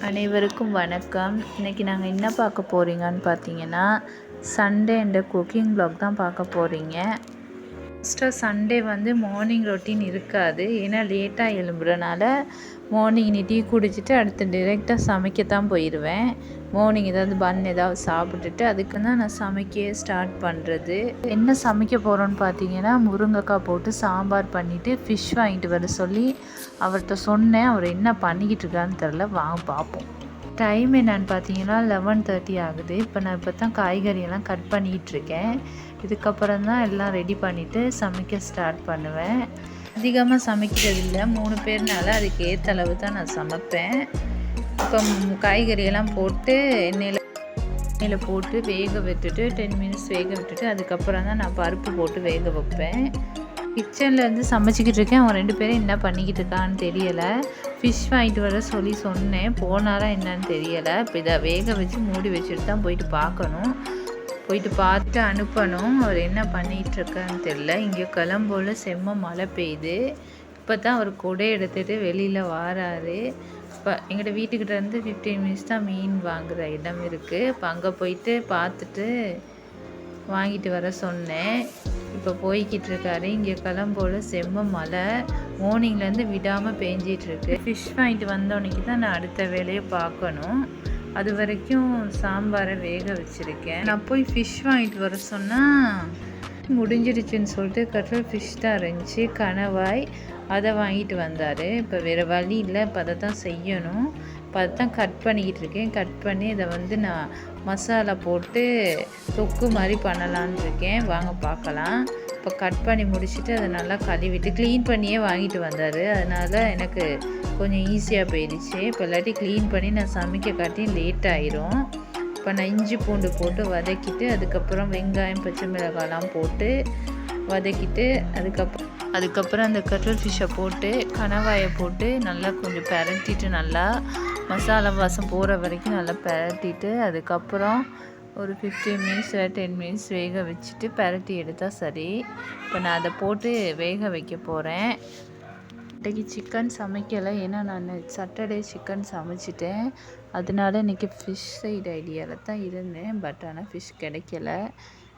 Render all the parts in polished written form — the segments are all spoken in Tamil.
அனைவருக்கும் வணக்கம். இன்றைக்கி நாங்கள் என்ன பார்க்க போகிறீங்கன்னு பார்த்தீங்கன்னா, சண்டே அண்ட் குக்கிங் vlog தான் பார்க்க போகிறீங்க. ஃபஸ்ட்டாக சண்டே வந்து மார்னிங் ரொட்டீன் இருக்காது. ஏன்னா லேட்டாக எழும்புறனால மார்னிங் டீ குடிச்சிட்டு அடுத்து டிரெக்டாக சமைக்கத்தான் போயிடுவேன். மார்னிங் ஏதாவது பன் ஏதாவது சாப்பிட்டுட்டு அதுக்கு தான் நான் சமைக்க ஸ்டார்ட் பண்ணுறது. என்ன சமைக்க போகிறோன்னு பார்த்தீங்கன்னா, முருங்கைக்காய் போட்டு சாம்பார் பண்ணிவிட்டு ஃபிஷ் வாங்கிட்டு வர சொல்லி அவர்கிட்ட சொன்னேன். அவர் என்ன பண்ணிக்கிட்டு இருக்கான்னு தெரில, வாங்க பார்ப்போம். டைம் என்னன்னு பார்த்தீங்கன்னா 11:30 ஆகுது. இப்போ தான் காய்கறியெல்லாம் கட் பண்ணிகிட்ருக்கேன். இதுக்கப்புறம் தான் எல்லாம் ரெடி பண்ணிவிட்டு சமைக்க ஸ்டார்ட் பண்ணுவேன். அதிகமாக சமைக்கிறது இல்லை, 3 பேர்னால அதுக்கு ஏற்ற அளவு தான் நான் சமைப்பேன். இப்போ காய்கறியெல்லாம் போட்டு எண்ணெயில் போட்டு வேக விட்டுட்டு 10 மினிட்ஸ் வேக விட்டுட்டு அதுக்கப்புறம் தான் நான் பருப்பு போட்டு வேக வைப்பேன். கிச்சனில் வந்து சமைச்சிக்கிட்டு இருக்கேன். அவன் 2 பேரும் என்ன பண்ணிக்கிட்டு இருக்கான்னு தெரியலை. ஃபிஷ் வாங்கிட்டு வர சொல்லி சொன்னேன், போனாரா என்னன்னு தெரியலை. இப்போ இதை வேக வச்சு மூடி வச்சுட்டு தான் போயிட்டு பார்க்கணும். போயிட்டு பார்த்து அனுப்பணும். அவர் என்ன பண்ணிகிட்ருக்கான்னு தெரில. இங்கே கிளம்போல செம்ம மழை பெய்யுது. இப்போ தான் அவர் கொடை எடுத்துகிட்டு வெளியில் வாராரு. இப்போ எங்கள்கிட்ட வீட்டுக்கிட்ட இருந்து 15 மினிட்ஸ் தான் மீன் வாங்குகிற இடம் இருக்குது. இப்போ அங்கே போயிட்டு பார்த்துட்டு வாங்கிட்டு வர சொன்னேன். இப்போ போய்கிட்டு இருக்காரு. இங்கே கிளம்போல செம்ம மழை மார்னிங்லேருந்து விடாமல் பேஞ்சிகிட்ருக்கு. ஃபிஷ் வாங்கிட்டு வந்தோன்னைக்கு தான் நான் அடுத்த வேலையை பார்க்கணும். அது வரைக்கும் சாம்பாரை வேக வச்சுருக்கேன். நான் போய் ஃபிஷ் வாங்கிட்டு வர சொன்னால் முடிஞ்சிடுச்சுன்னு சொல்லிட்டு கட்லர் ஃபிஷ் தான் இருந்துச்சு, கணவாய், அதை வாங்கிட்டு வந்தார். இப்போ வேறு வழி இல்லை, இப்போ அதை தான் செய்யணும். இப்போ அதை தான் கட் பண்ணிக்கிட்டு இருக்கேன். கட் பண்ணி இதை வந்து நான் மசாலா போட்டு தொக்கு மாதிரி பண்ணலான்னு இருக்கேன். வாங்க பார்க்கலாம். இப்போ கட் பண்ணி முடிச்சுட்டு அதை நல்லா கழுவிட்டு க்ளீன் பண்ணியே வாங்கிட்டு வந்தார். அதனால் எனக்கு கொஞ்சம் ஈஸியாக போயிடுச்சு. இப்போ இல்லாட்டி க்ளீன் பண்ணி நான் சமைக்க காட்டி லேட் ஆயிரும். இப்போ நான் இஞ்சி பூண்டு போட்டு வதக்கிட்டு அதுக்கப்புறம் வெங்காயம் பச்சை மிளகாய்லாம் போட்டு வதக்கிட்டு அதுக்கப்புறம் அந்த கட்லர் ஃபிஷ்ஷை போட்டு கணவாயை போட்டு நல்லா கொஞ்சம் பரட்டிட்டு நல்லா மசாலா வாசம் போகிற வரைக்கும் நல்லா பரட்டிட்டு அதுக்கப்புறம் ஒரு 15 மினிட்ஸ் 10 மினிட்ஸ் வேக வச்சுட்டு பரட்டி எடுத்தால் சரி. இப்போ நான் அதை போட்டு வேக வைக்க போகிறேன். இன்றைக்கி சிக்கன் சமைக்கலை, ஏன்னா நான் சாட்டர்டே சிக்கன் சமைச்சிட்டேன். அதனால இன்றைக்கி ஃபிஷ் சைடு ஐடியாவில் தான் இருந்தேன். பட் ஆனால் ஃபிஷ் கிடைக்கல.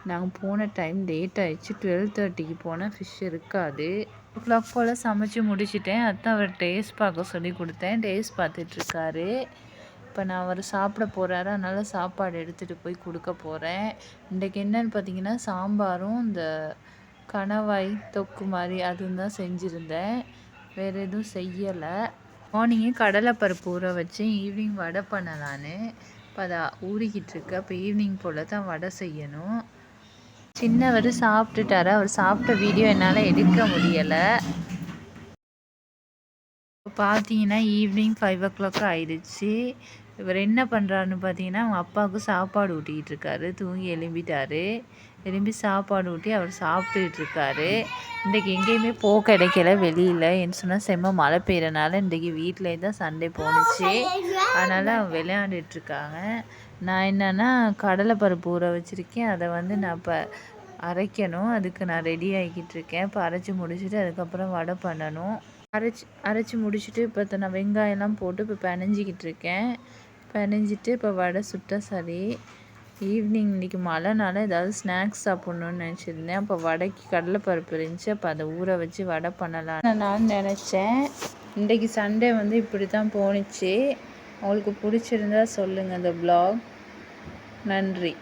நாங்கள் போன டைம் லேட் ஆகிடுச்சு. 12:30க்கு போனால் ஃபிஷ் இருக்காது. 2 போல் சமைச்சு முடிச்சிட்டேன். அதுதான் அவர் டேஸ்ட் பார்க்க சொல்லி கொடுத்தேன். டேஸ்ட் பார்த்துட்ருக்காரு. இப்போ நான் அவர் சாப்பிட போகிறாரு, அதனால் சாப்பாடு எடுத்துகிட்டு போய் கொடுக்க போகிறேன். இன்றைக்கி என்னென்னு பார்த்தீங்கன்னா சாம்பாரும் இந்த கணவாய் தொக்கு மாதிரி அதுவும் தான் செஞ்சுருந்தேன். வேறு எதுவும் செய்யலை. மார்னிங்கே கடலைப்பருப்பு ஊற வச்சு ஈவினிங் வடை பண்ணலான்னு இப்போ அதை ஊறிக்கிட்டு இருக்கு. அப்போ ஈவினிங் போல் தான் வடை செய்யணும். சின்னவர் சாப்பிட்டுட்டாரு. அவர் சாப்பிட்ட வீடியோ என்னால் எடுக்க முடியலை. இப்போ பார்த்தீங்கன்னா ஈவினிங் 5 o'clock ஆயிடுச்சு. இவர் என்ன பண்ணுறாருன்னு பார்த்தீங்கன்னா அவங்க அப்பாவுக்கு சாப்பாடு ஊட்டிக்கிட்டு இருக்காரு. தூங்கி எழும்பி சாப்பாடு ஊட்டி அவர் சாப்பிட்டுக்கிட்டு இருக்காரு. இன்றைக்கி எங்கேயுமே கிடைக்கல வெளியில். என்ன சொன்னால் செம்ம மழை பெய்யறனால இன்றைக்கி வீட்டிலே தான் சண்டே போணுச்சு. அதனால் அவங்க விளையாண்டுட்ருக்காங்க. நான் என்னென்னா கடலைப்பருப்பு ஊற வச்சுருக்கேன். அதை வந்து நான் இப்போ அரைக்கணும். அதுக்கு நான் ரெடி ஆகிக்கிட்டு இருக்கேன். இப்போ அரைச்சி முடிச்சுட்டு அதுக்கப்புறம் வடை பண்ணணும். அரைச்சி முடிச்சுட்டு இப்போ நான் வெங்காயம்லாம் போட்டு இப்போ பிணைஞ்சிக்கிட்டு இருக்கேன். பிணைஞ்சிட்டு இப்போ வடை சுட்டால் சரி. ஈவினிங் இன்றைக்கி மழைனால ஏதாவது ஸ்நாக்ஸ் சாப்பிட்ணுன்னு நினச்சிருந்தேன். அப்போ வடைக்கு கடலைப்பருப்பு இருந்துச்சு. அப்போ அதை ஊற வச்சு வடை பண்ணலான்னு நான் நினச்சேன். இன்றைக்கி சண்டே வந்து இப்படி தான் போணுச்சு. உங்களுக்கு பிடிச்சிருந்தா சொல்லுங்கள் இந்த vlog. நன்றி.